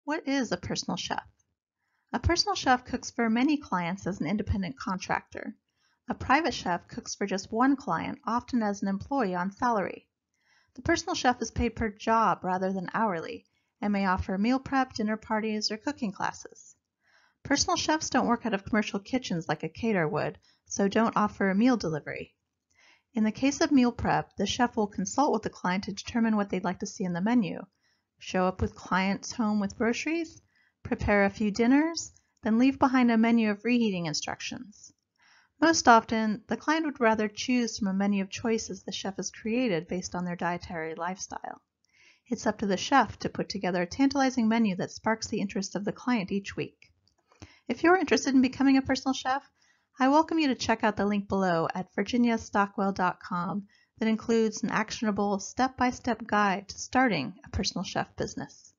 What is a personal chef? A personal chef cooks for many clients as an independent contractor. A private chef cooks for just one client, often as an employee on salary. The personal chef is paid per job rather than hourly, and may offer meal prep, dinner parties, or cooking classes. Personal chefs don't work out of commercial kitchens like a caterer would, so don't offer meal delivery. In the case of meal prep, the chef will consult with the client to determine what they'd like to see in the menu, show up with client's home with groceries, prepare a few dinners, then leave behind a menu of reheating instructions. Most often, the client would rather choose from a menu of choices the chef has created based on their dietary lifestyle. It's up to the chef to put together a tantalizing menu that sparks the interest of the client each week. If you're interested in becoming a personal chef, I welcome you to check out the link below at virginiastockwell.com that includes an actionable step-by-step guide to starting a personal chef business.